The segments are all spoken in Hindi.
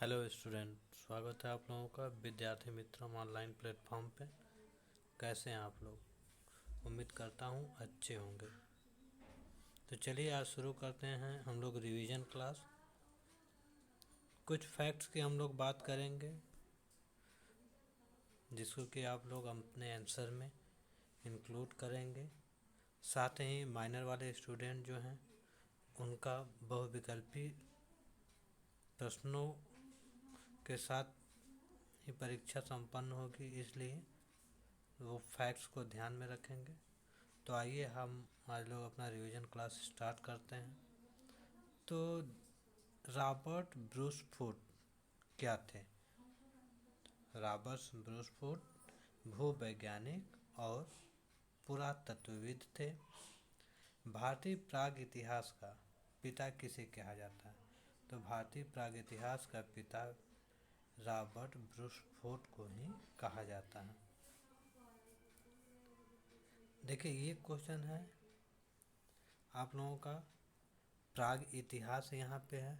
हेलो स्टूडेंट, स्वागत है आप लोगों का विद्यार्थी मित्रम ऑनलाइन प्लेटफॉर्म पे। कैसे हैं आप लोग? उम्मीद करता हूँ अच्छे होंगे। तो चलिए आज शुरू करते हैं हम लोग रिवीजन क्लास। कुछ फैक्ट्स की हम लोग बात करेंगे जिसको कि आप लोग अपने आंसर में इंक्लूड करेंगे। साथ ही माइनर वाले स्टूडेंट जो हैं उनका बहुविकल्पी प्रश्नों के साथ ही परीक्षा संपन्न होगी, इसलिए वो फैक्ट्स को ध्यान में रखेंगे। तो आइए हम आज लोग अपना रिवीजन क्लास स्टार्ट करते हैं। तो रॉबर्ट ब्रूस फूड क्या थे? रॉबर्ट ब्रूस फूड भूवैज्ञानिक और पुरातत्वविद थे। भारतीय प्राग इतिहास का पिता किसे कहा जाता है? तो भारतीय प्राग इतिहास का पिता रॉबर्ट ब्रूस फूड को ही कहा जाता है। देखिए, ये क्वेश्चन है आप लोगों का, प्राग इतिहास यहाँ पे है,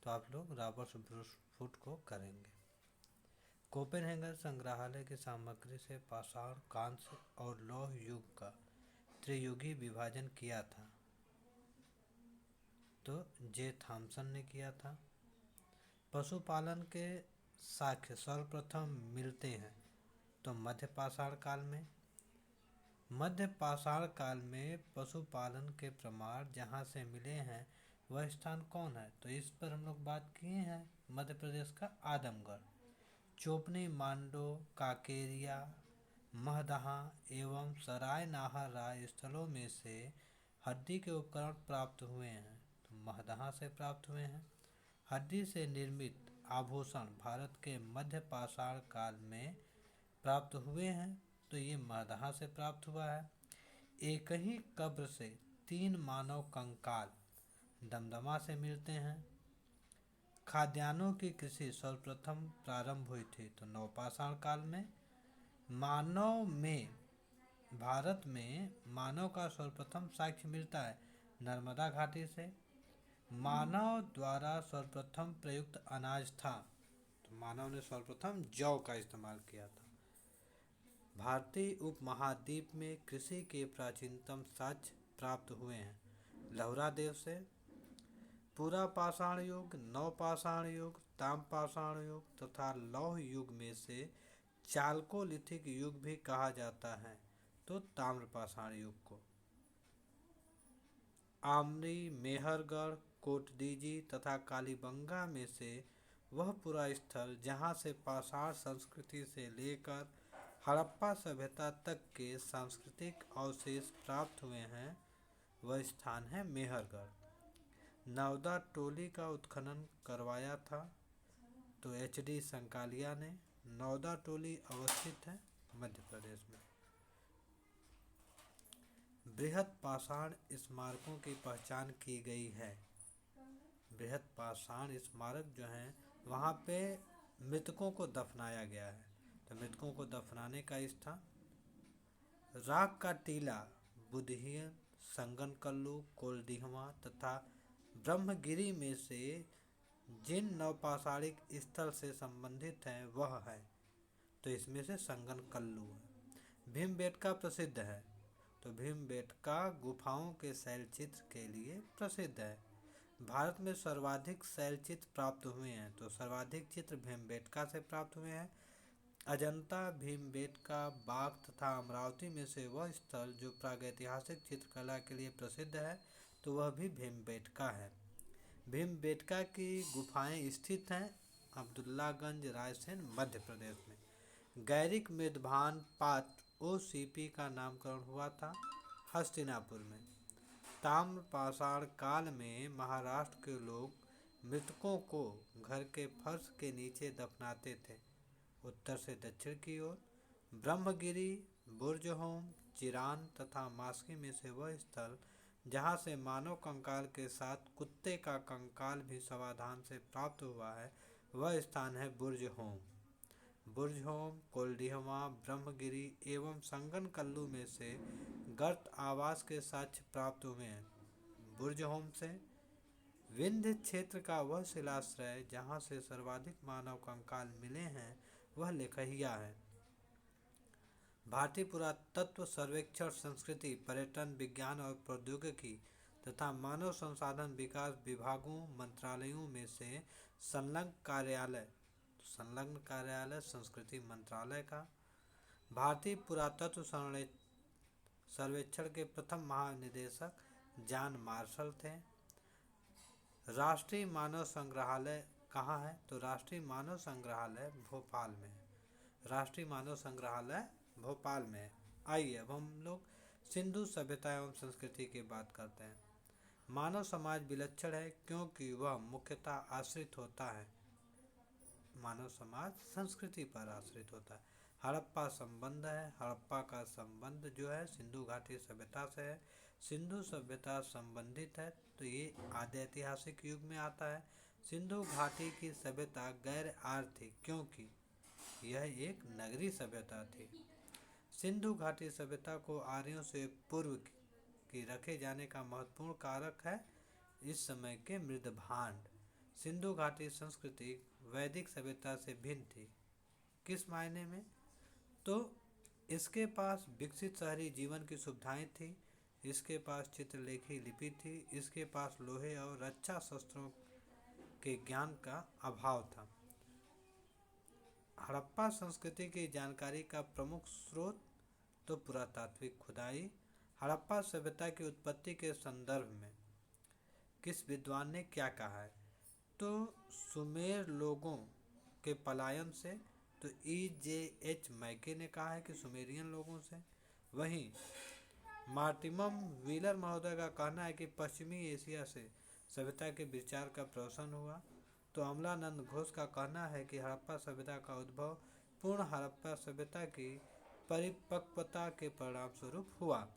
तो आप लोग रॉबर्ट ब्रूस फूड को करेंगे। कोपेनहेगन संग्रहालय की सामग्री से पाषाण, कांस्य और लौह युग का त्रियुगी विभाजन किया था, तो जे थॉमसन ने किया था। पशुपालन के साक्ष्य सर्वप्रथम मिलते हैं तो मध्य पाषाण काल में। मध्य पाषाण काल में पशुपालन के प्रमाण जहाँ से मिले हैं वह स्थान कौन है? तो इस पर हम लोग बात किए हैं, मध्य प्रदेश का आदमगढ़। चोपनी, मांडो, काकेरिया, महदहा एवं सराय नाहर राय स्थलों में से हड्डी के उपकरण प्राप्त हुए हैं, तो महदहा से प्राप्त हुए हैं। हड्डी से निर्मित आभूषण भारत के मध्य पाषाण काल में प्राप्त हुए हैं, तो ये महदहा से प्राप्त हुआ है। एक ही कब्र से 3 मानव कंकाल दमदमा से मिलते हैं। खाद्यान्नों की कृषि सर्वप्रथम प्रारंभ हुई थी तो नवपाषाण काल में। मानव में भारत में मानव का सर्वप्रथम साक्ष्य मिलता है नर्मदा घाटी से। मानव द्वारा सर्वप्रथम प्रयुक्त अनाज था, तो मानव ने सर्वप्रथम जौ का इस्तेमाल किया था। भारतीय उपमहाद्वीप में कृषि के प्राचीनतम साक्ष्य प्राप्त हुए हैं लहुरा देव से। पूरा पाषाण युग, नवपाषाण युग, ताम्रपाषाण युग तथा लौह युग में से चालकोलिथिक युग भी कहा जाता है, तो ताम्रपाषाण युग को। आमरी, मेहरगढ़, कोटदीजी तथा कालीबंगा में से वह पूरा स्थल जहाँ से पाषाण संस्कृति से लेकर हड़प्पा सभ्यता तक के सांस्कृतिक अवशेष प्राप्त हुए हैं, वह स्थान है मेहरगढ़। नवदा टोली का उत्खनन करवाया था, तो एच.डी. संकालिया ने। नवदा टोली अवस्थित है मध्य प्रदेश में। बृहत पाषाण स्मारकों की पहचान की गई है। बृहत पाषाण स्मारक जो हैं वहाँ पे मृतकों को दफनाया गया है, तो मृतकों को दफनाने का स्थान। राग का टीला बुधहीन, संगनकल्लू, कोल्डिहवा तथा ब्रह्मगिरी में से जिन नवपाषाणिक स्थल से संबंधित हैं वह है, तो इसमें से संगनकल्लू है। भीमबेटका प्रसिद्ध है, तो भीमबेटका गुफाओं के शैलचित्र के लिए प्रसिद्ध है। भारत में सर्वाधिक शैलचित्र प्राप्त हुए हैं, तो सर्वाधिक चित्र भीमबेटका से प्राप्त हुए हैं। अजंता, भीमबेटका, बाग तथा अमरावती में से वह स्थल जो प्रागैतिहासिक चित्रकला के लिए प्रसिद्ध है, तो वह भी भीमबेटका है। भीमबेटका की गुफाएं स्थित हैं अब्दुल्लागंज, रायसेन, मध्य प्रदेश में। गैरिक मेदभान पात्र OCP का नामकरण हुआ था हस्तिनापुर में। ताम्रपाषाण काल में महाराष्ट्र के लोग मृतकों को घर के फर्श के नीचे दफनाते थे, उत्तर से दक्षिण की ओर। ब्रह्मगिरी, बुर्जहोम, चिरान तथा मास्की में से वह स्थल जहाँ से मानव कंकाल के साथ कुत्ते का कंकाल भी सावधान से प्राप्त हुआ है, वह स्थान है बुर्जहोम। बुर्जहोम, कोल्डिहवा, ब्रह्मगिरी एवं संगनकल्लू में से गर्त आवास के साक्ष्य प्राप्त हुए हैं बुर्जहोम से। विंध्य क्षेत्र का वह शिलाश्रय जहाँ से सर्वाधिक मानव कंकाल मिले हैं वह लेखहिया है। भारतीय पुरातत्व सर्वेक्षण संस्कृति, पर्यटन, विज्ञान और प्रौद्योगिकी तथा मानव संसाधन विकास विभागों मंत्रालयों में से संलग्न कार्यालय संस्कृति मंत्रालय का। भारतीय पुरातत्व सर्वेक्षण के प्रथम महानिदेशक जॉन मार्शल थे। राष्ट्रीय मानव संग्रहालय कहाँ है? तो राष्ट्रीय मानव संग्रहालय भोपाल में है। राष्ट्रीय मानव संग्रहालय भोपाल में है। आइए अब हम लोग सिंधु सभ्यता एवं संस्कृति की बात करते हैं। मानव समाज विलक्षण है क्योंकि वह मुख्यतः आश्रित होता है, मानव समाज संस्कृति पर आश्रित होता है। हड़प्पा संबंध है, हड़प्पा का संबंध जो है सिंधु घाटी सभ्यता से है। सिंधु सभ्यता संबंधित है तो ये आद्य ऐतिहासिक युग में आता है। सिंधु घाटी की सभ्यता गैर आर्य थी क्योंकि यह एक नगरीय सभ्यता थी। सिंधु घाटी सभ्यता को आर्यों से पूर्व की रखे जाने का महत्वपूर्ण कारक है इस समय के मृदभांड। सिंधु घाटी संस्कृति वैदिक सभ्यता से भिन्न थी। किस मायने में? तो इसके पास विकसित शहरी जीवन की सुविधाएं थी, इसके पास चित्रलेखी लिपि थी, इसके पास लोहे और रक्षा शस्त्रों के ज्ञान का अभाव था। हड़प्पा संस्कृति की जानकारी का प्रमुख स्रोत तो पुरातात्विक खुदाई। हड़प्पा सभ्यता की उत्पत्ति के संदर्भ में किस विद्वान ने क्या कहा है? तो सुमेर लोगों के पलायन से, तो E.J.H. मैके ने कहा है कि सुमेरियन लोगों से। वहीं मार्टिमम व्हीलर महोदय का कहना है कि पश्चिमी एशिया से सभ्यता के विचार का प्रवसन हुआ। तो अमलानंद घोष का कहना है कि हड़प्पा सभ्यता का उद्भव पूर्ण हड़प्पा सभ्यता की परिपक्वता के परिणाम स्वरूप हुआ।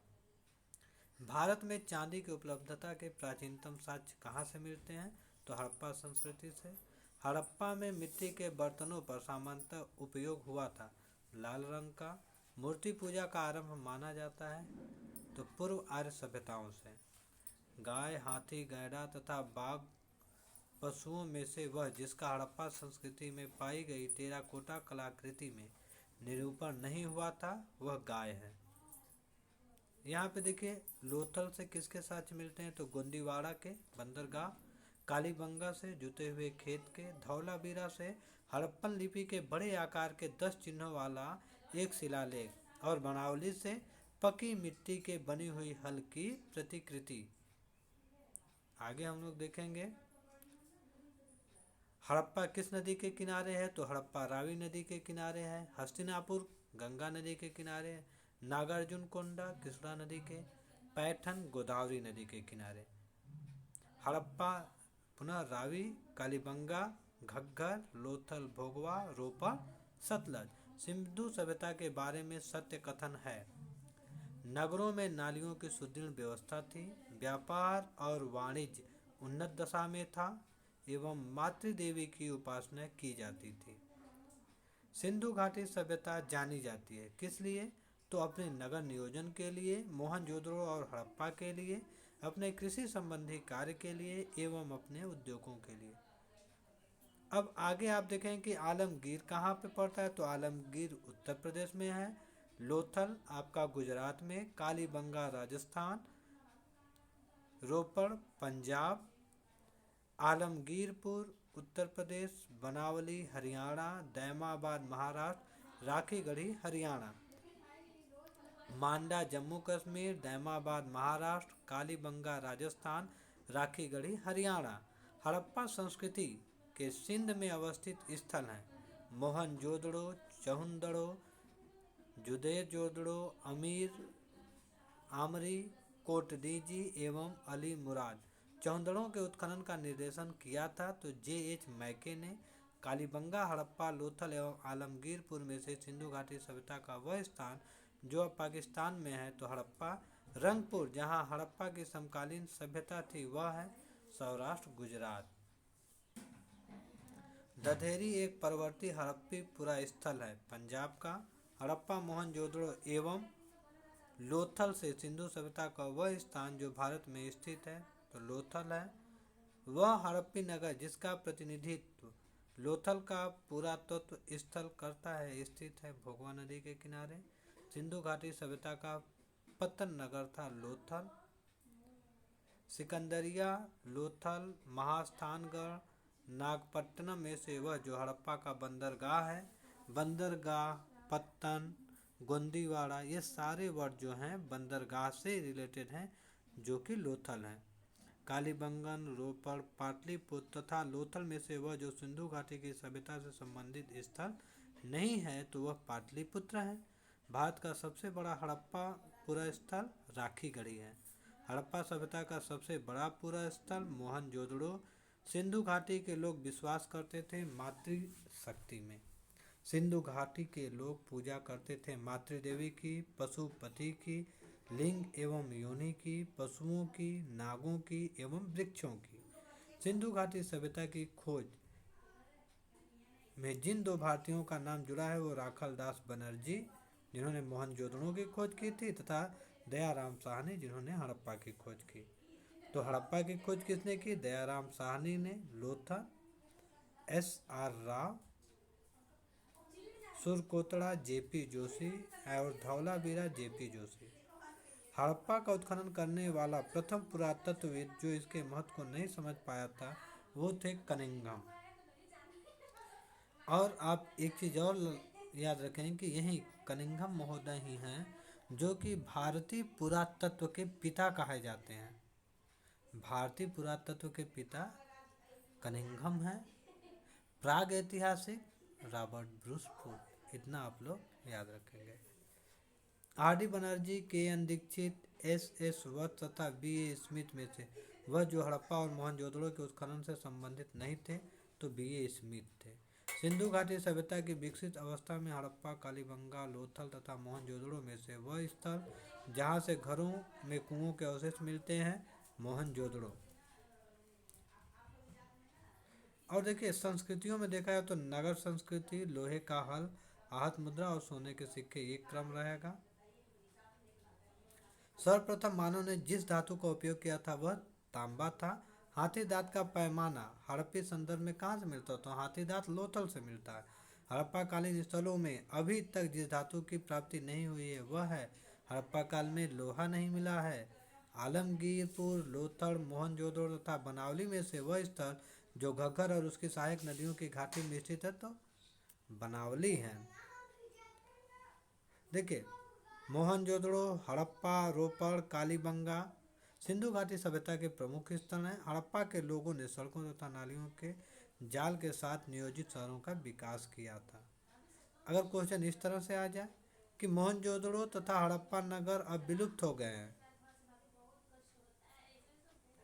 भारत में चांदी की उपलब्धता के प्राचीनतम साक्ष्य कहाँ से मिलते हैं? तो हड़प्पा संस्कृति से। हड़प्पा में मिट्टी के बर्तनों पर सामान्यतः उपयोग हुआ था। लाल रंग का मूर्ति पूजा का आरंभ माना जाता है तो पूर्व आर्य सभ्यताओं से। गाय, हाथी, गैंडा तथा बाघ पशुओं में से वह जिसका हड़प्पा संस्कृति में पाई गई टेराकोटा कलाकृति में निरूपण नहीं हुआ था वह गाय है। यहाँ पे देखिए लोथल से किसके साक्ष्य मिलते हैं? तो गोंदीवाड़ा के बंदरगाह, कालीबंगा से जुते हुए खेत के, धौलावीरा से हड़प्पन लिपि के बड़े आकार के 10 चिन्हों वाला एक शिलालेख और बनावली से पकी मिट्टी के बनी हुई हल्की प्रतिकृति। आगे हम लोग देखेंगे हड़प्पा किस नदी के किनारे है? तो हड़प्पा रावी नदी के किनारे है। हस्तिनापुर गंगा नदी के किनारे है। नागार्जुन कोंडा कृष्णा नदी के, पैठन गोदावरी नदी के किनारे। हड़प्पा पुनः रावी, कालीबंगा, घग्गर, लोथल, भोगवा, रोपड़, सतलज। सिंधु सभ्यता के बारे में सत्य कथन है। नगरों में नालियों की सुदृढ़ व्यवस्था थी, व्यापार और वाणिज्य उन्नत दशा में था एवं मातृदेवी की उपासना की जाती थी। सिंधु घाटी सभ्यता जानी जाती है किस लिए? तो अपने नगर नियोजन के लिए, मोहनजोदड़ो और हड़प्पा के लिए, अपने कृषि संबंधी कार्य के लिए एवं अपने उद्योगों के लिए। अब आगे आप देखें कि आलमगीर कहाँ पे पड़ता है? तो आलमगीर उत्तर प्रदेश में है, लोथल आपका गुजरात में, कालीबंगा राजस्थान, रोपड़ पंजाब, आलमगीरपुर उत्तर प्रदेश, बनावली हरियाणा, दैमाबाद महाराष्ट्र, राखीगढ़ी हरियाणा, मांडा जम्मू कश्मीर, दैमाबाद महाराष्ट्र, कालीबंगा राजस्थान, राखीगढ़ी हरियाणा। हड़प्पा संस्कृति के सिंध में अवस्थित स्थल हैं मोहनजोदड़ो, चहुंदड़ो, जुदेजोदड़ो, आमरी, कोटडीजी एवं अली मुराद। चौहदड़ों के उत्खनन का निर्देशन किया था तो J.H. मैके ने। कालीबंगा, हड़प्पा, लोथल एवं आलमगीरपुर में से सिंधु घाटी सभ्यता का वह स्थान जो अब पाकिस्तान में है तो हड़प्पा। रंगपुर जहां हड़प्पा की समकालीन सभ्यता थी वह है सौराष्ट्र गुजरात। दधेरी एक परवर्ती हड़प्पी पुरा स्थल है पंजाब का। हड़प्पा, मोहनजोदड़ो एवं लोथल से सिंधु सभ्यता का वह स्थान जो भारत में स्थित है तो लोथल है। वह हड़प्पी नगर जिसका प्रतिनिधित्व लोथल का पुरातत्व स्थल करता है स्थित है भोगवा नदी के किनारे। सिंधु घाटी सभ्यता का पतन नगर था लोथल। सिकंदरिया, लोथल, महास्थानगढ़, नागपट्टनम में से वह जो हड़प्पा का बंदरगाह है, बंदरगाह, पत्तन, गोंदीवाड़ा, ये सारे वर्ड जो हैं बंदरगाह से रिलेटेड हैं जो कि लोथल हैं। कालीबंगन, रोपड़, पाटलिपुत्र तथा लोथल में से वह जो सिंधु घाटी की सभ्यता से संबंधित स्थल नहीं है तो वह पाटलिपुत्र है। भारत का सबसे बड़ा हड़प्पा पूरा स्थल राखीगढ़ी है। हड़प्पा सभ्यता का सबसे बड़ा पूरा स्थल मोहनजोदड़ो। सिंधु घाटी के लोग विश्वास करते थे मातृशक्ति में। सिंधु घाटी के लोग पूजा करते थे मातृदेवी की, पशुपति की, लिंग एवं योनि की, पशुओं की, नागों की एवं वृक्षों की। सिंधु घाटी सभ्यता की खोज में जिन दो भारतीयों का नाम जुड़ा है वो राखल दास बनर्जी जिन्होंने मोहनजोदड़ो की खोज की थी तथा दयाराम साहनी जिन्होंने हड़प्पा की खोज की। तो हड़प्पा की खोज किसने की? दयाराम साहनी ने। लोथल एस.आर. राव, सुरकोतड़ा जे.पी. जोशी और धौलावीरा जे.पी. जोशी। हड़प्पा का उत्खनन करने वाला प्रथम पुरातत्वविद जो इसके महत्व को नहीं समझ पाया था वो थे कनिंघम। और आप एक चीज़ और याद रखें कि यही कनिंघम महोदय ही हैं जो कि भारतीय पुरातत्व के पिता कहे जाते हैं। भारतीय पुरातत्व के पिता कनिंघम हैं। प्राग ऐतिहासिक रॉबर्ट ब्रूस फूट। इतना आप लोग याद रखेंगे। R D. Banerjee, K N. Dikshit, S S. Vats तथा बी.ए. स्मिथ में से वह जो हड़प्पा और मोहनजोदड़ो के उत्खनन से संबंधित नहीं थे तो बी.ए. स्मिथ थे। सिंधु घाटी सभ्यता की विकसित अवस्था में हड़प्पा, कालीबंगा, लोथल तथा मोहनजोदड़ो में से वह स्थल जहाँ से घरों में कुओं के अवशेष मिलते हैं मोहनजोदड़ो। और देखिए संस्कृतियों में देखा जाए तो नगर संस्कृति, लोहे का हल, आहत मुद्रा और सोने के सिक्के ये क्रम रहेगा। सर्वप्रथम मानव ने जिस धातु का उपयोग किया था वह तांबा था। हाथी दांत का पैमाना हड़प्पी संदर्भ में कहाँ से मिलता है? तो हाथी दांत लोथल से मिलता है। हड़प्पा कालीन स्थलों में अभी तक जिस धातु की प्राप्ति नहीं हुई है वह है हड़प्पा काल में लोहा नहीं मिला है। आलमगीरपुर, लोथल, मोहनजोदड़ो तथा बनावली में से वह स्थल जो घग्गर और उसकी सहायक नदियों की घाटी में स्थित है तो बनावली है। देखिए मोहनजोदड़ो, हड़प्पा, रोपड़, कालीबंगा सिंधु घाटी सभ्यता के प्रमुख स्थल हैं। हड़प्पा के लोगों ने सड़कों तथा नालियों के जाल के साथ नियोजित शहरों का विकास किया था। अगर क्वेश्चन इस तरह से आ जाए कि मोहनजोदड़ो तथा हड़प्पा नगर अब विलुप्त हो गए हैं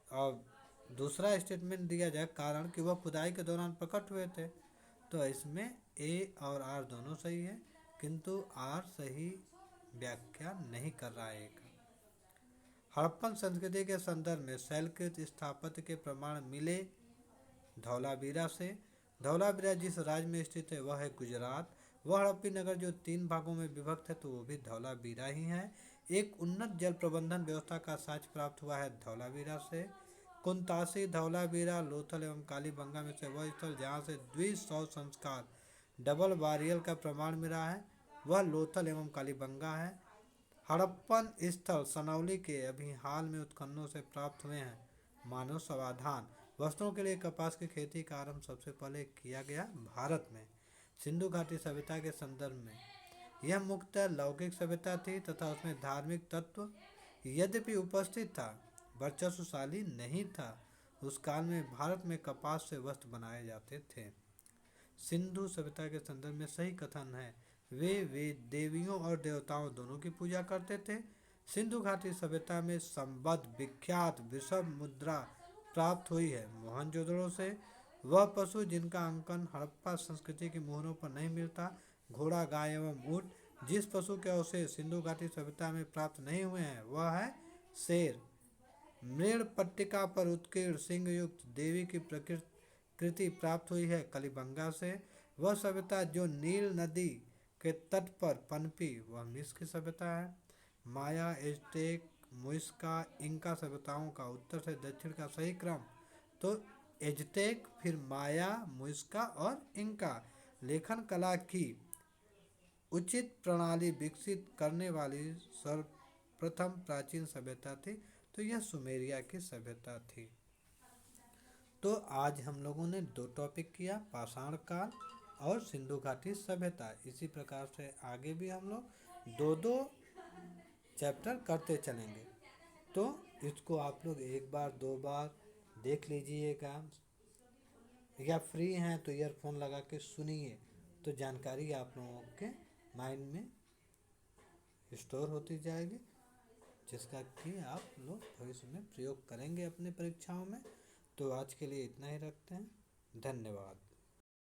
और दूसरा स्टेटमेंट दिया जाए कारण कि वह खुदाई के दौरान प्रकट हुए थे तो इसमें ए और आर दोनों सही है किंतु आर सही व्याख्या नहीं कर रहा है। हड़प्पन संस्कृति के संदर्भ में शैलकृत स्थापत्य के प्रमाण मिले धौलावीरा से। धौलावीरा जिस राज्य में स्थित है वह है गुजरात। वह हड़प्पी नगर जो 3 भागों में विभक्त है तो वो भी धौलावीरा ही है। एक उन्नत जल प्रबंधन व्यवस्था का साक्ष्य प्राप्त हुआ है धौलावीरा से। कुंतासी, धौलावीरा, लोथल एवं कालीबंगा में से वह स्थल जहाँ से द्विसौ संस्कार डबल बारियल का प्रमाण मिला है वह लोथल एवं कालीबंगा है। हड़प्पन स्थल सनौली के अभी हाल में उत्खननों से प्राप्त हुए हैं। मानव समाधान वस्त्रों के लिए कपास की खेती का आरंभ सबसे पहले किया गया भारत में। सिंधु घाटी सभ्यता के संदर्भ में यह मुख्यतः लौकिक सभ्यता थी तथा उसमें धार्मिक तत्व यद्यपि उपस्थित था वर्चस्वशाली नहीं था। उस काल में भारत में कपास से वस्त्र बनाए जाते थे। सिंधु सभ्यता के संदर्भ में सही कथन है वे देवियों और देवताओं दोनों की पूजा करते थे। सिंधु घाटी सभ्यता में संबद्ध विख्यात वृषभ मुद्रा प्राप्त हुई है मोहनजोदड़ो से। वह पशु जिनका अंकन हड़प्पा संस्कृति की मोहरों पर नहीं मिलता घोड़ा, गाय एवं ऊंट। जिस पशु के अवशेष सिंधु घाटी सभ्यता में प्राप्त नहीं हुए हैं वह है शेर। मृण पट्टिका पर उत्कीर्ण सिंह युक्त देवी की कृति प्राप्त हुई है कलीबंगा से। वह सभ्यता जो नील नदी के तट पर पनपी वह मिस्र की सभ्यता है। माया, एज़टेक, मुइस्का, इंका सभ्यताओं का उत्तर से दक्षिण का सही क्रम तो एज़टेक, फिर माया, मुइस्का और इंका लेखन कला की उचित प्रणाली विकसित करने वाली सर्वप्रथम प्राचीन सभ्यता थी। तो यह सुमेरिया की सभ्यता थी। तो आज हम लोगों ने दो टॉपिक किया, पाषाण काल और सिंधु घाटी सभ्यता। इसी प्रकार से आगे भी हम लोग दो दो चैप्टर करते चलेंगे। तो इसको आप लोग एक बार दो बार देख लीजिएगा, या फ्री हैं तो ईयरफोन लगा के सुनिए, तो जानकारी आप लोगों के माइंड में स्टोर होती जाएगी, जिसका कि आप लोग भविष्य में प्रयोग करेंगे अपने परीक्षाओं में। तो आज के लिए इतना ही रखते हैं। धन्यवाद।